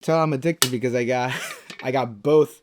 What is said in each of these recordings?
Tell I'm addicted because I got I got both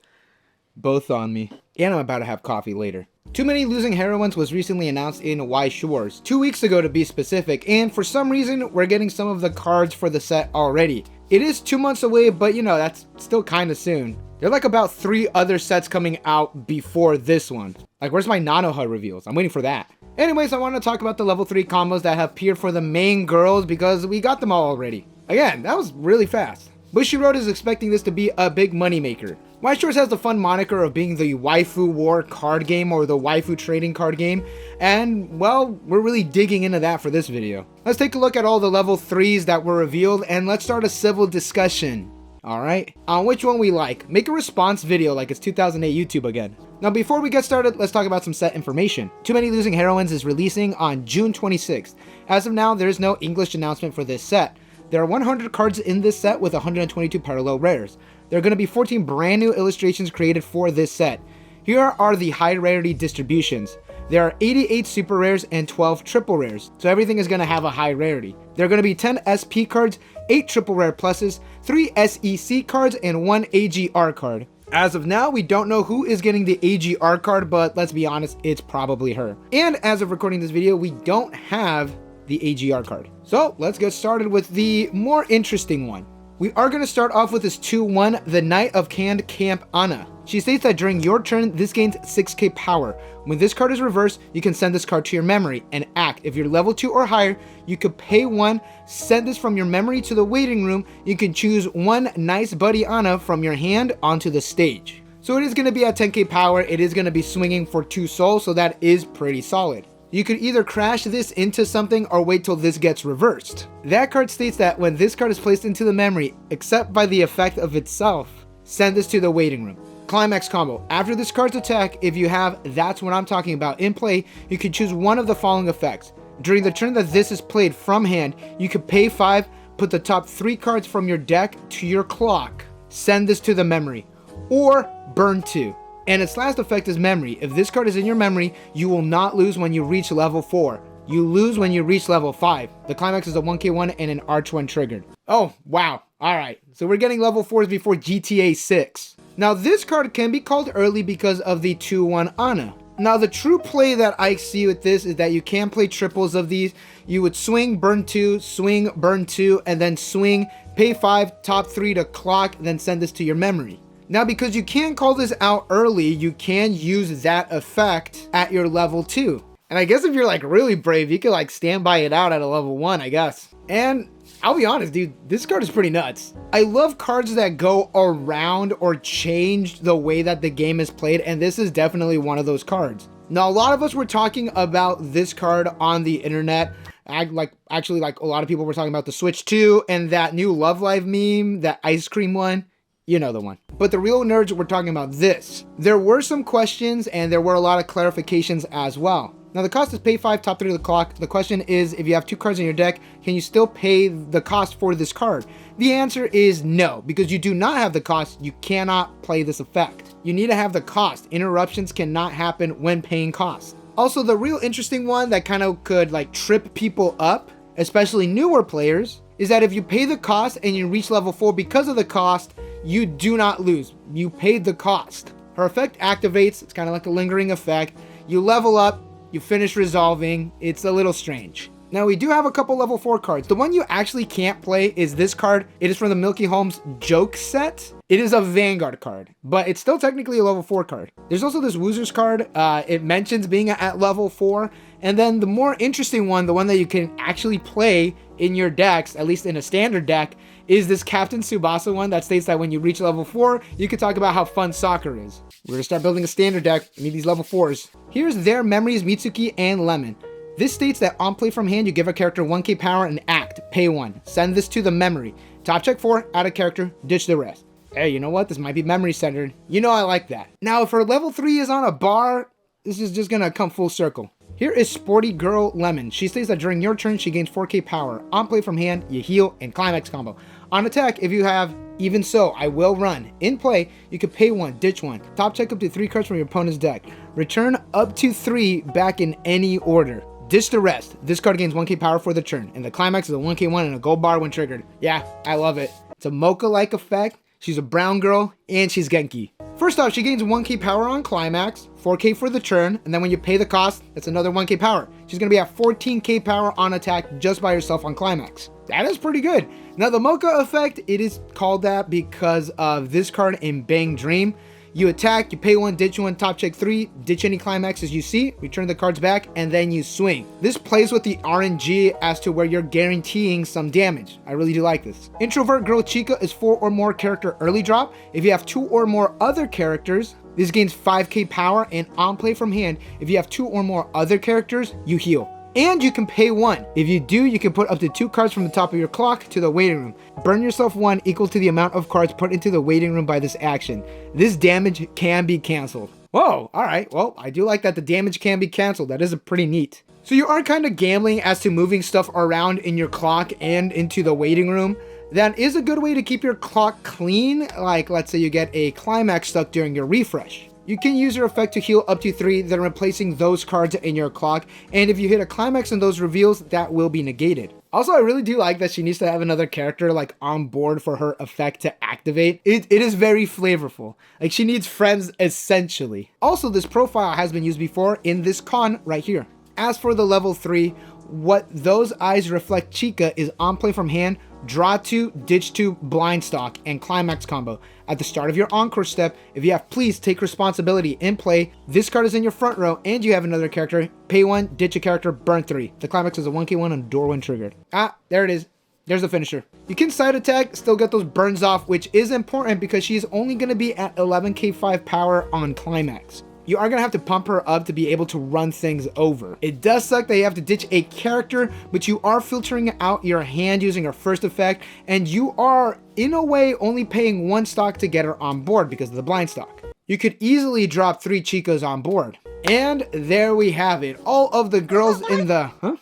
on me. And I'm about to have coffee later. Too Many Losing Heroines was recently announced in Weiss Schwarz, 2 weeks ago to be specific, and for some reason we're getting some of the cards for the set already. It is 2 months away, but you know, that's still kinda soon. There are like about 3 other sets coming out before this one. Like, where's my Nanoha reveals? I'm waiting for that. Anyways, I want to talk about the level 3 combos that have appeared for the main girls because we got them all already. Again, that was really fast. Bushiroad is expecting this to be a big moneymaker. Weiss Schwarz has the fun moniker of being the waifu war card game or the waifu trading card game, and well, we're really digging into that for this video. Let's take a look at all the level 3s that were revealed and let's start a civil discussion. Alright, on which one we like. Make a response video like it's 2008 YouTube again. Now before we get started, let's talk about some set information. Too Many Losing Heroines is releasing on June 26th. As of now, there is no English announcement for this set. There are 100 cards in this set with 122 parallel rares. There are going to be 14 brand new illustrations created for this set. Here are the high rarity distributions. There are 88 super rares and 12 triple rares, so everything is going to have a high rarity. There are going to be 10 SP cards, 8 triple rare pluses, 3 SEC cards, and 1 AGR card. As of now, we don't know who is getting the AGR card, but let's be honest, it's probably her. And as of recording this video, we don't have the AGR card. So let's get started with the more interesting one. We are going to start off with this 2-1, the Knight of Canned Camp Anna. She states that during your turn, this gains 6k power. When this card is reversed, you can send this card to your memory and act. If you're level 2 or higher, you could pay 1, send this from your memory to the waiting room. You can choose one nice buddy Anna from your hand onto the stage. So it is going to be at 10k power. It is going to be swinging for 2 souls, so that is pretty solid. You could either crash this into something or wait till this gets reversed. That card states that when this card is placed into the memory, except by the effect of itself, send this to the waiting room. Climax combo. After this card's attack, if you have That's What I'm Talking About in play, you can choose one of the following effects. During the turn that this is played from hand, you could pay 5, put the top 3 cards from your deck to your clock, send this to the memory, or burn 2. And its last effect is memory. If this card is in your memory, you will not lose when you reach level 4. You lose when you reach level 5. The climax is a 1k1 and an arch when triggered. Oh, wow. Alright, so we're getting level 4s before GTA 6. Now this card can be called early because of the 2-1 Anna. Now the true play that I see with this is that you can play triples of these. You would swing, burn 2, swing, burn 2, and then swing, pay 5, top 3 to clock, then send this to your memory. Now, because you can't call this out early, you can use that effect at your level 2. And I guess if you're like really brave, you can like stand by it out at a level 1, I guess. And I'll be honest, dude, this card is pretty nuts. I love cards that go around or change the way that the game is played, and this is definitely one of those cards. Now, a lot of us were talking about this card on the internet. Actually, a lot of people were talking about the Switch 2 and that new Love Live meme, that ice cream one. You know the one. But the real nerds were talking about this. There were some questions and there were a lot of clarifications as well. Now the cost is pay 5, top 3 to the clock. The question is, if you have 2 cards in your deck, can you still pay the cost for this card? The answer is no, because you do not have the cost, you cannot play this effect. You need to have the cost. Interruptions cannot happen when paying cost. Also, the real interesting one that kind of could like trip people up, especially newer players, is that if you pay the cost and you reach level 4 because of the cost, you do not lose. You paid the cost. Her effect activates. It's kind of like a lingering effect. You level up, you finish resolving. It's a little strange. Now we do have a couple level 4 cards. The one you actually can't play is this card. It is from the Milky Holmes joke set. It is a Vanguard card, but it's still technically a level 4 card. There's also this Woozers card. It mentions being at level 4. And then the more interesting one, the one that you can actually play in your decks, at least in a standard deck, is this Captain Tsubasa one that states that when you reach level 4, you can talk about how fun soccer is. We're gonna start building a standard deck. We need these level 4s. Here's their memories, Mitsuki and Lemon. This states that on play from hand, you give a character 1k power and act, pay 1. Send this to the memory. Top check 4, add a character, ditch the rest. Hey, you know what? This might be memory centered. You know I like that. Now, if her level 3 is on a bar, this is just gonna come full circle. Here is Sporty Girl Lemon. She states that during your turn, she gains 4k power. On play from hand, you heal, and climax combo. On attack, if you have Even So, I Will Run. In play, you can pay 1, ditch 1. Top check up to 3 cards from your opponent's deck. Return up to 3 back in any order. Ditch the rest. This card gains 1k power for the turn, and the climax is a 1k1 and a gold bar when triggered. Yeah, I love it. It's a Mocha-like effect. She's a brown girl, and she's Genki. First off, she gains 1k power on climax, 4k for the turn, and then when you pay the cost, that's another 1k power. She's going to be at 14k power on attack just by herself on climax. That is pretty good. Now the Mocha effect, it is called that because of this card in Bang Dream. You attack, you pay 1, ditch 1, top check 3, ditch any climaxes you see, return the cards back, and then you swing. This plays with the RNG as to where you're guaranteeing some damage. I really do like this. Introvert Girl Chika is 4 or more character early drop. If you have 2 or more other characters, this gains 5k power, and on play from hand, if you have 2 or more other characters, you heal. And you can pay 1. If you do, you can put up to 2 cards from the top of your clock to the waiting room. Burn yourself 1 equal to the amount of cards put into the waiting room by this action. This damage can be canceled. Whoa, alright, well, I do like that the damage can be canceled. That is pretty neat. So you are kind of gambling as to moving stuff around in your clock and into the waiting room. That is a good way to keep your clock clean, like let's say you get a climax stuck during your refresh. You can use your effect to heal up to 3, then replacing those cards in your clock, and if you hit a climax in those reveals, that will be negated. Also, I really do like that she needs to have another character like on board for her effect to activate. It is very flavorful. Like, she needs friends essentially. Also, this profile has been used before in this con right here. As for the level 3, what those eyes reflect Chika is on play from hand, draw 2, ditch 2, blind stock, and climax combo. At the start of your encore step, if you have please take responsibility in play, this card is in your front row and you have another character, pay 1, ditch a character, burn 3. The climax is a 1k1 and door when triggered. Ah, there it is. There's the finisher. You can side attack, still get those burns off, which is important because she's only going to be at 11k5 power on climax. You are going to have to pump her up to be able to run things over. It does suck that you have to ditch a character, but you are filtering out your hand using her first effect, and you are, in a way, only paying 1 stock to get her on board because of the blind stock. You could easily drop 3 Chikas on board. And there we have it. All of the girls in the... Huh?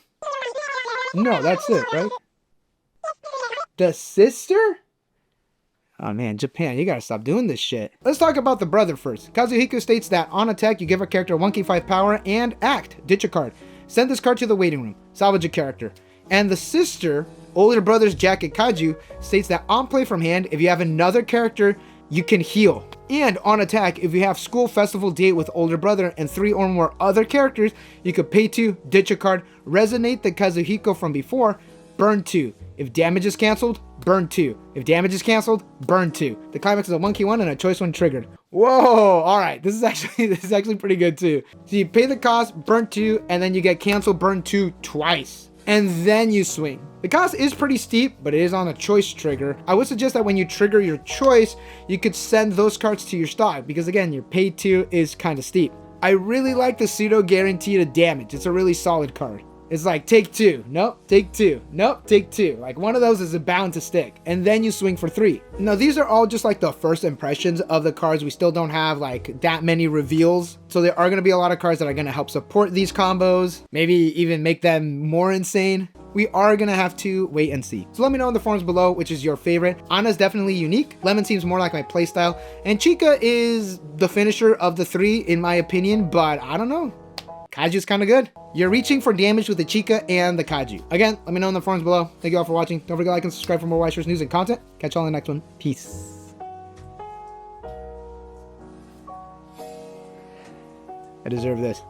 No, that's it, right? The sister? Oh man, Japan, you gotta stop doing this shit. Let's talk about the brother first. Kazuhiko states that on attack, you give a character 1k5 power and act. Ditch a card. Send this card to the waiting room. Salvage a character. And the sister, older brother's jacket Kaju, states that on play from hand, if you have another character, you can heal. And on attack, if you have school festival date with older brother and 3 or more other characters, you could pay 2, ditch a card, resonate the Kazuhiko from before, burn 2. If damage is cancelled, burn 2. If damage is cancelled, burn 2. The climax is a 1k1 and a choice when triggered. Whoa, alright, this is actually pretty good too. So you pay the cost, burn 2, and then you get cancel, burn 2 twice. And then you swing. The cost is pretty steep, but it is on a choice trigger. I would suggest that when you trigger your choice, you could send those cards to your stock, because again, your pay 2 is kind of steep. I really like the pseudo guarantee to damage. It's a really solid card. It's like, take 2, nope, take 2, nope, take 2. Like, one of those is bound to stick. And then you swing for 3. Now, these are all just like the first impressions of the cards. We still don't have like that many reveals. So there are going to be a lot of cards that are going to help support these combos. Maybe even make them more insane. We are going to have to wait and see. So let me know in the forums below which is your favorite. Anna's definitely unique. Lemon seems more like my playstyle. And Chika is the finisher of the 3 in my opinion. But I don't know. Kaju's kind of good. You're reaching for damage with the Chika and the Kaju. Again, let me know in the forums below. Thank you all for watching. Don't forget to like and subscribe for more Weiss Schwarz news and content. Catch you all in the next one. Peace. I deserve this.